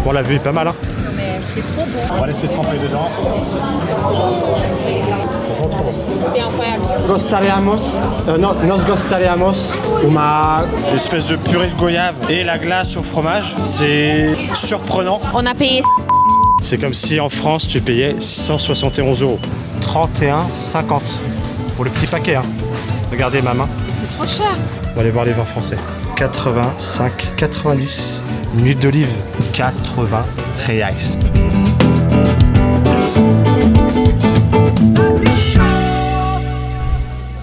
Franchement, la vue est pas mal. Hein. Non, mais c'est trop beau. On va laisser tremper dedans. Franchement, trop bon. C'est incroyable. Gostariamos, nos gostariamos, une espèce de purée de goyave et la glace au fromage. C'est surprenant. On a payé. C'est comme si en France tu payais 671 €. 31,50 pour le petit paquet. Hein. Regardez ma main. C'est trop cher. On va aller voir les vins français. 85,90. Une huile d'olive, 80 reais.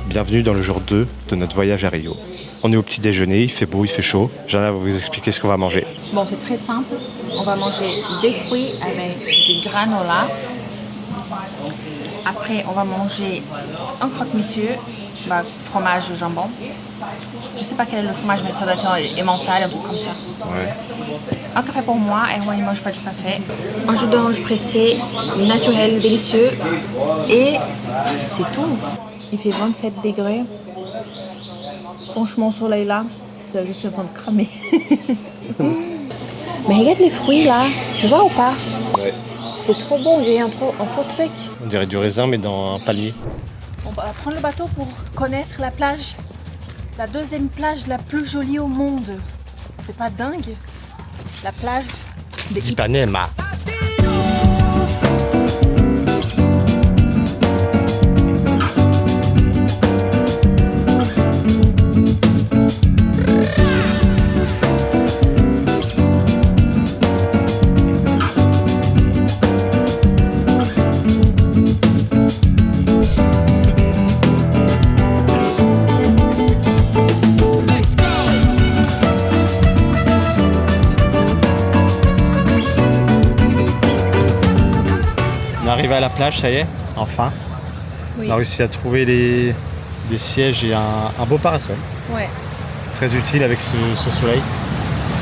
Bienvenue dans le jour 2 de notre voyage à Rio. On est au petit déjeuner, il fait beau, il fait chaud. Jana va vous expliquer ce qu'on va manger. Bon, c'est très simple. On va manger des fruits avec du granola. Après, on va manger un croque-monsieur, fromage au jambon. Je sais pas quel est le fromage, mais ça doit être emmental, un truc comme ça. Ouais. Un café pour moi, et moi, il ne mange pas du café. Un jus d'orange pressé, naturel, délicieux. Et c'est tout. Il fait 27 degrés. Franchement, au soleil là, je suis en train de cramer. Mais regarde les fruits là, tu vois ou pas? Ouais. C'est trop bon, j'ai un faux truc. On dirait du raisin, mais dans un palmier. On va prendre le bateau pour connaître la plage. La deuxième plage la plus jolie au monde. C'est pas dingue? La plage d'Ipanema. Arrivé à la plage, ça y est, enfin. Oui. On a réussi à trouver des sièges et un beau parasol. Ouais. Très utile avec ce soleil.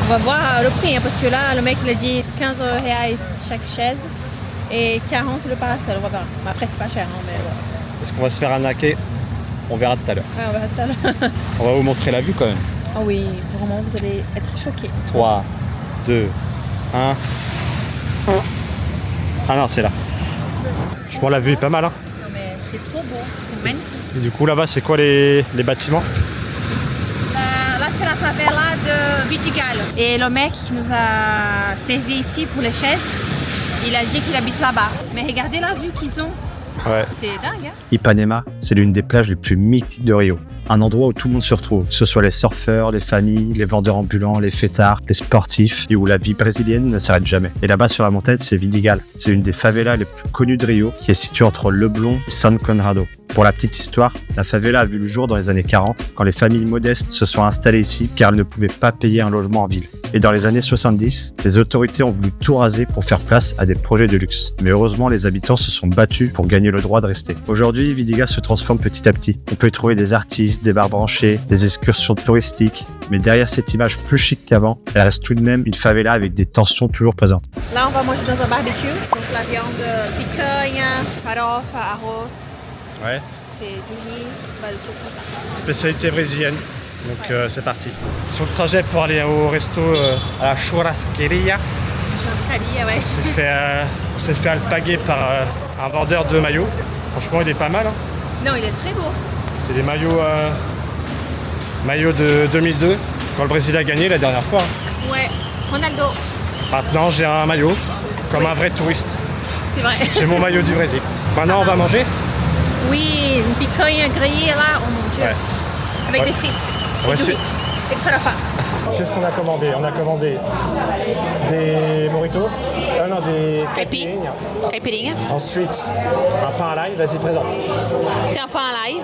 On va voir le prix, hein, parce que là, le mec il a dit 15 reais chaque chaise et 40 le parasol. On va voir. Après, c'est pas cher, hein, mais bon. Est-ce qu'on va se faire arnaquer? On verra tout à l'heure. Ouais, on verra tout à l'heure. On va vous montrer la vue quand même. Oh oui, vraiment, vous allez être choqués. 3, 2, 1. Ah non, c'est là. Franchement, la vue est pas mal. Hein. Non, mais c'est trop beau, c'est magnifique. Et du coup, là-bas, c'est quoi les bâtiments? Là, c'est la favela de Vidigal. Et le mec qui nous a servi ici pour les chaises, il a dit qu'il habite là-bas. Mais regardez la vue qu'ils ont. Ouais. C'est dingue, hein? Ipanema, c'est l'une des plages les plus mythiques de Rio. Un endroit où tout le monde se retrouve, que ce soit les surfeurs, les familles, les vendeurs ambulants, les fêtards, les sportifs, et où la vie brésilienne ne s'arrête jamais. Et là-bas sur la montagne, c'est Vidigal. C'est une des favelas les plus connues de Rio, qui est située entre Leblon et San Conrado. Pour la petite histoire, la favela a vu le jour dans les années 40, quand les familles modestes se sont installées ici car elles ne pouvaient pas payer un logement en ville. Et dans les années 70, les autorités ont voulu tout raser pour faire place à des projets de luxe. Mais heureusement, les habitants se sont battus pour gagner le droit de rester. Aujourd'hui, Vidigal se transforme petit à petit. On peut y trouver des artistes, des bars branchés, des excursions touristiques. Mais derrière cette image plus chic qu'avant, elle reste tout de même une favela avec des tensions toujours présentes. Là, on va manger dans un barbecue. Donc la viande picanha, farofa, arroz. Ouais. C'est du riz, des trucs comme ça. Spécialité brésilienne. Donc c'est parti. Sur le trajet pour aller au resto à la churrasqueria, Ouais. on s'est fait alpaguer par un vendeur de maillots. Franchement, il est pas mal. Hein. Non, il est très beau. C'est des maillots de 2002, quand le Brésil a gagné la dernière fois. Hein. Ouais, Ronaldo. Maintenant, j'ai un maillot, comme un vrai touriste. C'est vrai. J'ai mon maillot du Brésil. Maintenant, on va manger. Oui, une picanha grillée là, oh mon dieu. Ouais. Avec Ouais. des frites. Ouais, Et du c'est- riz. Et de farofa. Qu'est-ce qu'on a commandé? On a commandé des moritos, des caipirinhas. Caipirinha. Ensuite, un pain à l'ail. Vas-y, présente. C'est un pain à l'ail.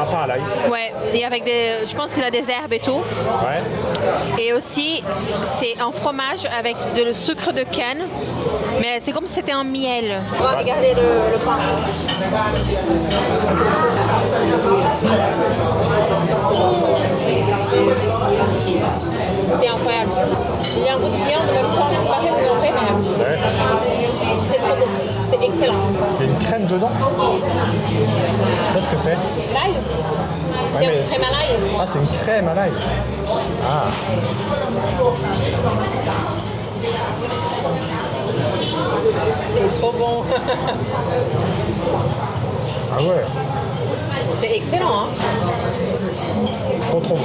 Un pain à l'ail. Ouais. Et avec des. Je pense qu'il a des herbes et tout. Ouais. Et aussi, c'est un fromage avec le sucre de canne. Mais c'est comme si c'était un miel. On va regarder le pain. C'est incroyable. Il y a un goût de viande en même temps. C'est pas fait ce qu'ils ont fait, mais Ouais. c'est trop bon. C'est excellent. Il y a une crème dedans. Qu'est-ce que c'est? L'ail. C'est mais- une crème à l'ail. Ah, c'est une crème à l'ail. Ah. C'est trop bon. Ah ouais, C'est excellent, hein. trop bon.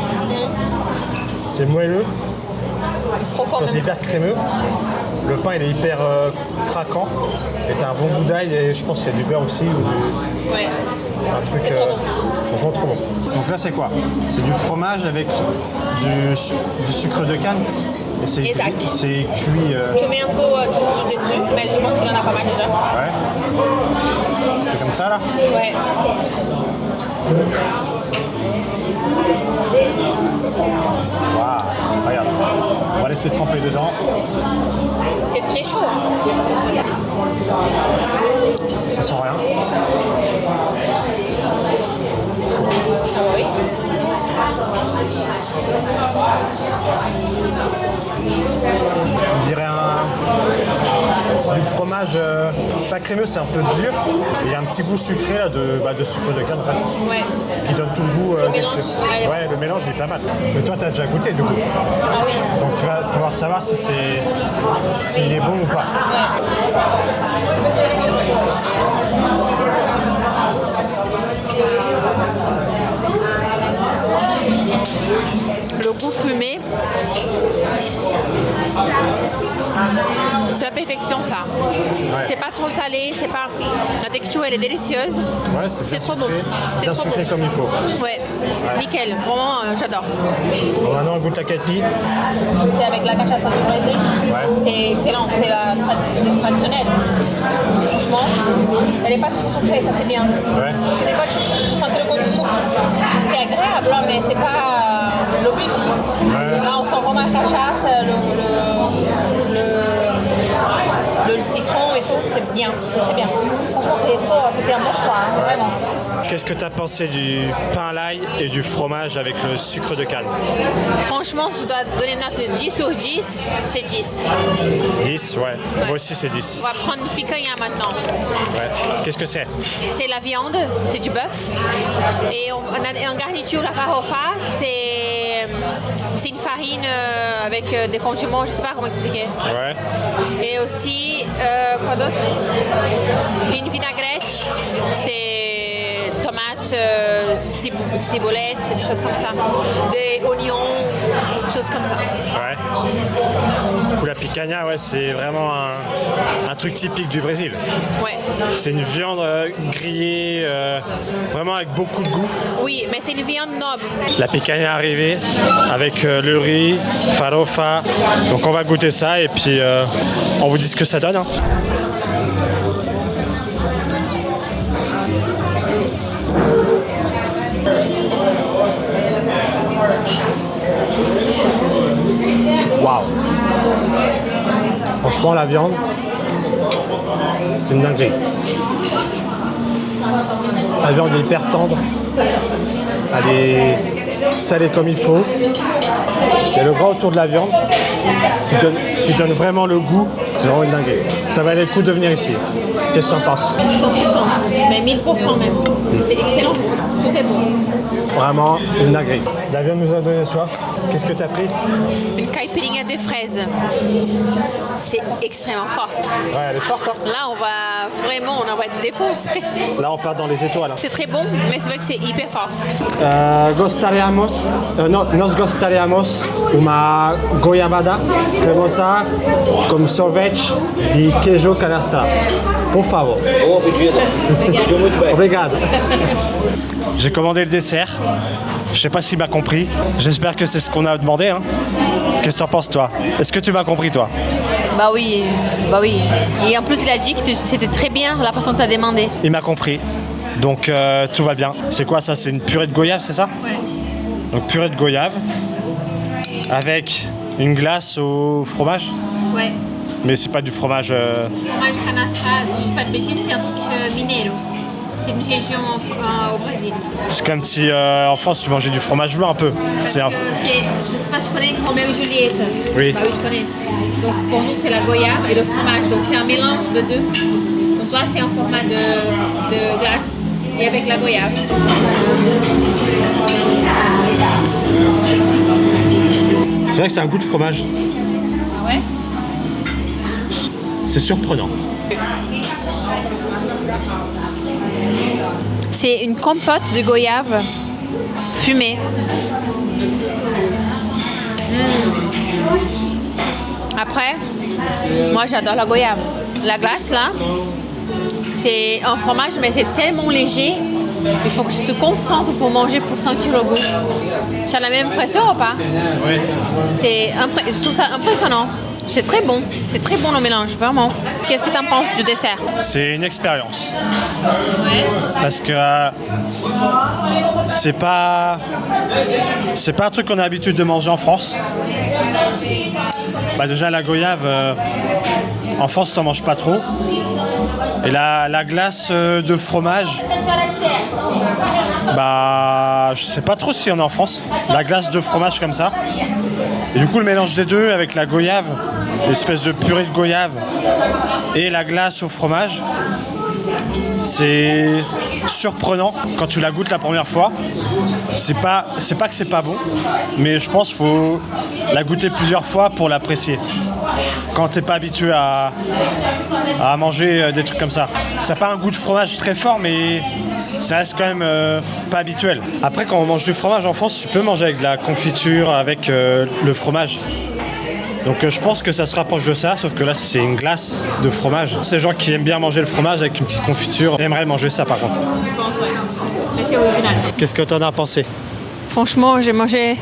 C'est moelleux, Croquant. c'est hyper crémeux. Le pain il est hyper craquant. Et t'as un bon goût d'ail et je pense qu'il y a du beurre aussi ou du... Ouais. un truc C'est trop bon. franchement trop bon. Donc là c'est quoi? C'est du fromage avec du sucre de canne et c'est Exact. c'est cuit. Tu mets un peu dessus, mais je pense qu'il en a pas mal déjà. Ouais. C'est comme ça là. Ouais. Waouh, regarde. On va laisser tremper dedans. C'est très chaud. Hein. Ça sent rien. Ah oui. On dirait c'est du fromage, c'est pas crémeux, c'est un peu dur. Et il y a un petit goût sucré là, de sucre de canne en fait. Ouais. Ce qui donne tout le goût Le des mélange, sucres. ouais. Ouais, le mélange il est pas mal. Mais toi t'as déjà goûté du coup. Ah oui. Donc tu vas pouvoir savoir si s'il est bon ou pas. Le goût fumé. C'est la perfection ça. Ouais. C'est pas trop salé, c'est pas. La texture elle est délicieuse. Ouais, C'est bien trop sucré. bon. C'est Bien trop sucré bon. comme il faut. Ouais. Nickel. Vraiment j'adore. Bon, maintenant on goûte la capi. C'est avec la cachaça du Brésil. Ouais. C'est excellent, c'est la traditionnelle. Franchement, elle est pas trop sucrée, ça c'est bien. Ouais. Parce que des fois tu sens que le goût du sucre, c'est agréable, hein, mais c'est pas le but. Ouais. Là on sent vraiment la cachasse, le citron et tout, c'est bien, c'est bien. Franchement c'était un bon choix, hein, vraiment. Qu'est-ce que tu as pensé du pain à l'ail et du fromage avec le sucre de canne? Franchement, je dois donner une note de 10 sur 10, c'est 10. 10, ouais. Moi aussi c'est 10. On va prendre picanha maintenant. Ouais. Qu'est-ce que c'est? C'est la viande, c'est du bœuf. Et on a en garniture la farofa, c'est une farine avec des condiments, je sais pas comment expliquer. Ouais. Et aussi, quoi d'autre? Une vinaigrette, c'est tomates, ciboulette, des choses comme ça. Des oignons, des choses comme ça. Ouais. Du coup la picanha, ouais, c'est vraiment un truc typique du Brésil. Ouais. C'est une viande grillée, vraiment avec beaucoup de goût. Oui, mais c'est une viande noble. La picanha est arrivée avec le riz, farofa. Donc on va goûter ça et puis on vous dit ce que ça donne. Hein. Waouh! Franchement la viande, c'est une dinguerie. La viande est hyper tendre. Elle est salée comme il faut. Il y a le gras autour de la viande qui donne vraiment le goût. C'est vraiment une dinguerie. Ça valait le coup de venir ici. Qu'est-ce que tu en penses? 100%, mais 1000% même. C'est excellent. Tout est bon. Vraiment une dinguerie. La viande nous a donné soif. Qu'est-ce que tu as pris? Une caipirinha de fraises. C'est extrêmement forte. Ouais, elle est forte. Hein. Là, on va être défoncé. Là, on part dans les étoiles. Hein. C'est très bon, mais c'est vrai que c'est hyper fort. Nós gostaríamos uma goiabada cremosa com sorvete de queijo canastra. Por favor. Bom pedido. Pediu muito bem. Obrigado. J'ai commandé le dessert. Je sais pas s'il m'a compris. J'espère que c'est ce qu'on a demandé. Hein. Qu'est-ce que tu en penses, toi? Est-ce que tu m'as compris, toi? Bah oui. Et en plus, il a dit que c'était très bien la façon que tu as demandé. Il m'a compris. Donc tout va bien. C'est quoi ça? C'est une purée de goyave, c'est ça? Ouais. Donc purée de goyave avec une glace au fromage. Ouais. Mais c'est pas du fromage. Fromage canastra, si je dis pas de bêtises, c'est un truc mineiro. C'est une région au Brésil. C'est comme si en France tu mangeais du fromage blanc un peu. Je sais pas si tu connais Roméo et Juliette. Oui. Bah oui, je connais. Donc pour nous, c'est la goyave et le fromage. Donc c'est un mélange de deux. Donc là, c'est en format de glace et avec la goyave. C'est vrai que c'est un goût de fromage. Ah ouais? c'est surprenant. C'est une compote de goyave fumée. Après, moi j'adore la goyave. La glace là, c'est un fromage mais c'est tellement léger. Il faut que tu te concentres pour manger, pour sentir le goût. Tu as la même impression ou pas? Oui. Je trouve ça impressionnant. C'est très bon le mélange, vraiment. Qu'est-ce que tu en penses du dessert? C'est une expérience. Ouais. Parce que c'est pas un truc qu'on a l'habitude de manger en France. Bah déjà la goyave, en France t'en manges pas trop. Et la glace de fromage, bah je sais pas trop s'il y en a en France. La glace de fromage comme ça. Et du coup le mélange des deux avec la goyave, l'espèce de purée de goyave et la glace au fromage, c'est surprenant quand tu la goûtes la première fois. C'est pas que c'est pas bon, mais je pense qu'il faut la goûter plusieurs fois pour l'apprécier. Quand t'es pas habitué à manger des trucs comme ça. Ça n'a pas un goût de fromage très fort, mais ça reste quand même pas habituel. Après, quand on mange du fromage en France, tu peux manger avec de la confiture, avec le fromage. Donc je pense que ça se rapproche de ça, sauf que là c'est une glace de fromage. Ces gens qui aiment bien manger le fromage avec une petite confiture aimeraient manger ça par contre. Je pense, ouais. Mais c'est original. Qu'est-ce que t'en as pensé? Franchement, j'ai mangé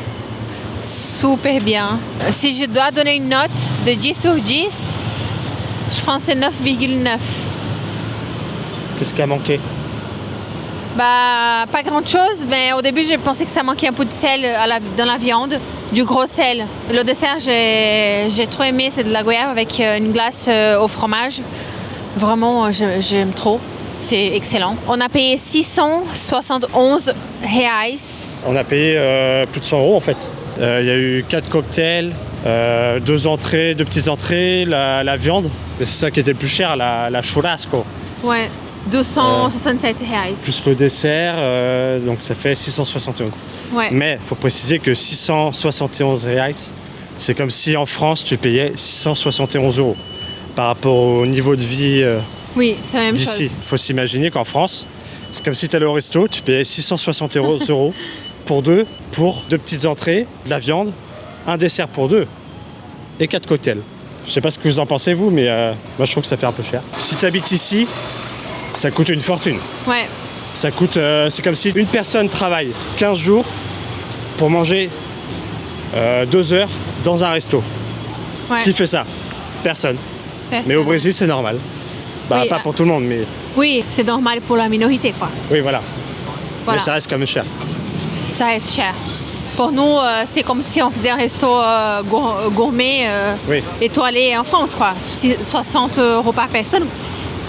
super bien. Si je dois donner une note de 10 sur 10, je pense que c'est 9,9. Qu'est-ce qui a manqué? Bah, pas grand-chose, mais au début, j'ai pensé que ça manquait un peu de sel dans la viande, du gros sel. Le dessert, j'ai trop aimé, c'est de la goyave avec une glace au fromage. Vraiment, j'aime trop. C'est excellent. On a payé 671 reais. On a payé plus de 100 € en fait. Il y a eu 4 cocktails, 2 entrées, 2 petites entrées, la viande. Mais c'est ça qui était le plus cher, la churrasco. Ouais, 267 reais. Plus le dessert, donc ça fait 671. Ouais. Mais il faut préciser que 671 reais, c'est comme si en France tu payais 671 € par rapport au niveau de vie Oui, c'est la même d'ici. chose. Il faut s'imaginer qu'en France, c'est comme si tu allais au resto, tu payais 671 € pour deux petites entrées, de la viande, un dessert pour 2 et 4 cocktails. Je sais pas ce que vous en pensez vous, mais moi je trouve que ça fait un peu cher. Si tu habites ici, ça coûte une fortune. Ouais. Ça coûte, c'est comme si une personne travaille 15 jours pour manger 2 heures dans un resto. Ouais. Qui fait ça? Personne. Personne. Mais au Brésil, c'est normal. Bah, Oui, pas pour tout le monde, mais Oui, c'est normal pour la minorité, quoi. oui, voilà. Voilà. Mais ça reste quand même cher. Ça reste cher. Pour nous, c'est comme si on faisait un resto gourmet Oui. étoilé en France, quoi. 60 € par personne.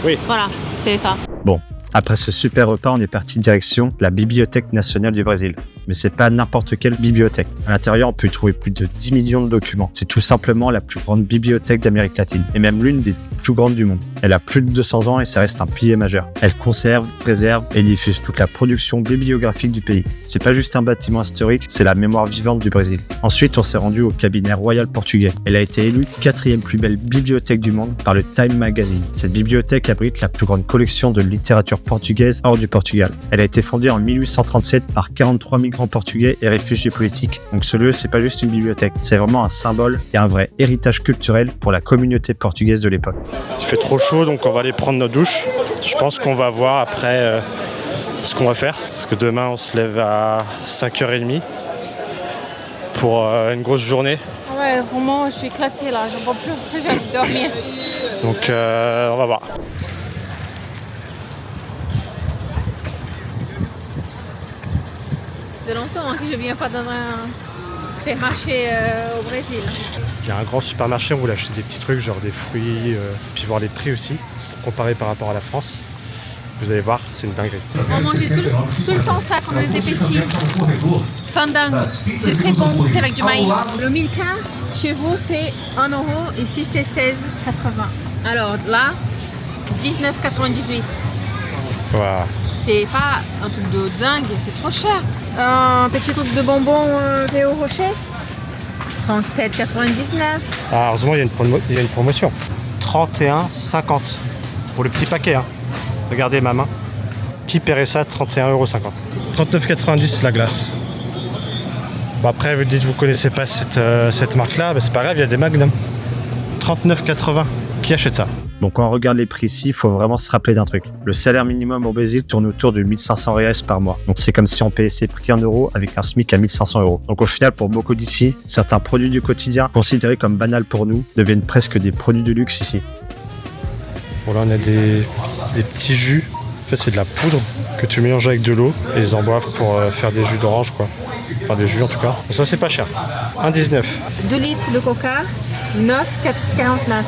Oui. Voilà, c'est ça. Bon, après ce super repas, on est parti direction la Bibliothèque nationale du Brésil. Mais c'est pas n'importe quelle bibliothèque. À l'intérieur, on peut y trouver plus de 10 millions de documents. C'est tout simplement la plus grande bibliothèque d'Amérique latine, et même l'une des plus grandes du monde. Elle a plus de 200 ans et ça reste un pilier majeur. Elle conserve, préserve et diffuse toute la production bibliographique du pays. C'est pas juste un bâtiment historique, c'est la mémoire vivante du Brésil. Ensuite, on s'est rendu au cabinet royal portugais. Elle a été élue 4e plus belle bibliothèque du monde par le Time Magazine. Cette bibliothèque abrite la plus grande collection de littérature portugaise hors du Portugal. Elle a été fondée en 1837 par 43 migrants portugais et réfugiés politiques. Donc ce lieu, c'est pas juste une bibliothèque, c'est vraiment un symbole et un vrai héritage culturel pour la communauté portugaise de l'époque. Il fait trop chaud, donc on va aller prendre notre douche. Je pense qu'on va voir après ce qu'on va faire. Parce que demain, on se lève à 5h30 pour une grosse journée. Ouais, vraiment, je suis éclatée là, j'en peux plus, j'ai envie de dormir. Donc on va voir. C'est longtemps que je viens pas dans un supermarché au Brésil. Il y a un grand supermarché, on voulait acheter des petits trucs, genre des fruits, puis voir les prix aussi, pour comparer par rapport à la France. Vous allez voir, c'est une dinguerie. On mangeait tout le temps ça quand on était petits. Fandango, c'est très bon, c'est avec du maïs. Le Milka, chez vous c'est 1 €, ici c'est 16,80. Alors là, 19,98. Voilà. C'est pas un truc de dingue, c'est trop cher. Un petit truc de bonbons Théo Rocher, 37,99. Ah, heureusement, il y a une promotion. 31,50 pour le petit paquet. Hein. Regardez ma main. Qui paierait ça 31,50 €. 39,90 la glace. Bon après vous dites vous connaissez pas cette marque-là, bah, c'est pas grave, il y a des Magnum. 39,80. Qui achète ça? Donc quand on regarde les prix ici, il faut vraiment se rappeler d'un truc. Le salaire minimum au Brésil tourne autour de 1500 reais par mois. Donc c'est comme si on payait ses prix en euros avec un SMIC à 1500 €. Donc au final, pour beaucoup d'ici, certains produits du quotidien, considérés comme banals pour nous, deviennent presque des produits de luxe ici. Bon là on a des petits jus. En fait c'est de la poudre que tu mélanges avec de l'eau et ils en boivent pour faire des jus d'orange quoi. Enfin des jus en tout cas. Donc ça c'est pas cher. 1,19. 2 litres de coca, 9,49.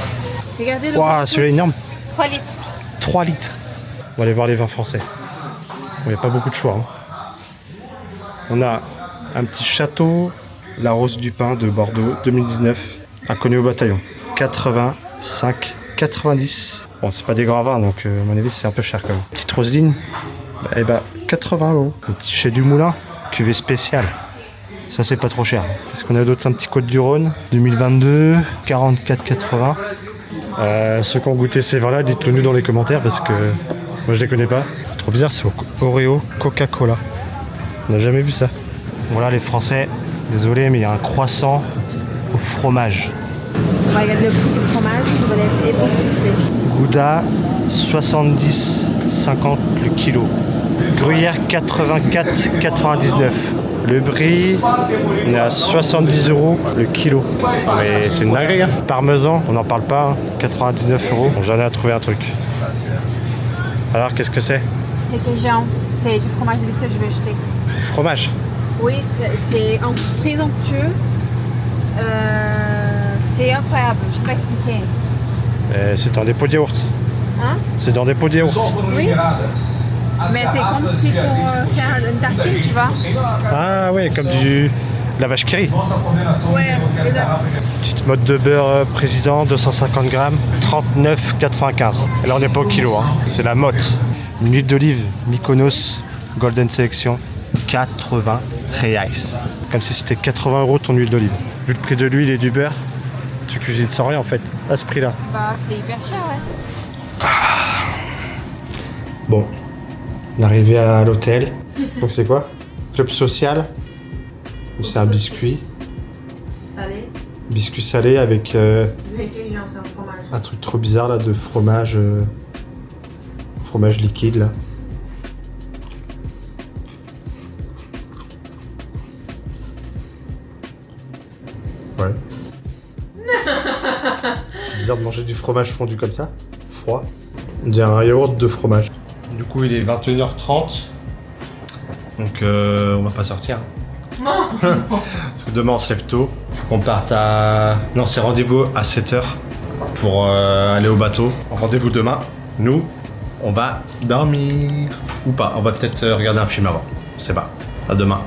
Regardez le. Waouh, celui-là est énorme. 3 litres. 3 litres. On va aller voir les vins français. Il n'y a pas beaucoup de choix. Hein. On a un petit château, la Rose du Pin de Bordeaux, 2019, inconnu au bataillon. 85,90. Bon, c'est pas des grands vins, donc à mon avis, c'est un peu cher quand même. Petite Roseline, 80 €. Un petit Chez du Moulin, cuvée spéciale. Ça, c'est pas trop cher. Qu'est-ce qu'on a d'autre? Un petit Côte du Rhône, 2022, 44,80. Ceux qui ont goûté ces vins-là, dites-le nous dans les commentaires parce que moi je les connais pas. Trop bizarre, c'est Oreo Coca-Cola. On n'a jamais vu ça. Voilà les Français, désolé mais il y a un croissant au fromage. Regarde le prix du fromage, vous allez être époustouflé. Gouda 70,50 le kilo. Gruyère 84,99. Le brie, on est à 70 € le kilo. Mais c'est une dinguerie, hein. Parmesan, on n'en parle pas, hein. 99 €. Bon, j'en ai à trouver un truc. Alors, qu'est-ce que c'est? Requeijão, c'est du fromage délicieux, je vais acheter. Fromage. Oui, c'est très onctueux. C'est incroyable, je ne peux pas expliquer. C'est dans des pots de yaourt. Hein? C'est dans des pots de yaourt. Oui. Mais c'est comme si pour faire une tartine, tu vois. Ah ouais, comme la vache qui rit. Ouais, exact. Petite mode de beurre président, 250 grammes, 39,95. Et là on n'est pas au kilo, hein. C'est la motte. Une huile d'olive Mykonos Golden Selection, 80 reais. Comme si c'était 80 € ton huile d'olive. Vu le prix de l'huile et du beurre, tu cuisines sans rien en fait, à ce prix-là. Bah, c'est hyper cher, ouais. Bon, on est arrivé à l'hôtel. Donc c'est quoi? Club social. C'est un biscuit. Salé. Biscuit salé avec Du requeijão, c'est un fromage. un truc trop bizarre là de fromage. Fromage liquide là. Ouais. C'est bizarre de manger du fromage fondu comme ça. Froid. On dirait un yaourt de fromage. Du coup il est 21h30. Donc on va pas sortir. Parce que demain on se lève tôt. Faut qu'on parte à... Non, c'est rendez-vous à 7h pour aller au bateau. Rendez-vous demain. Nous, on va dormir. Ou pas. On va peut-être regarder un film avant. On sait pas. À demain.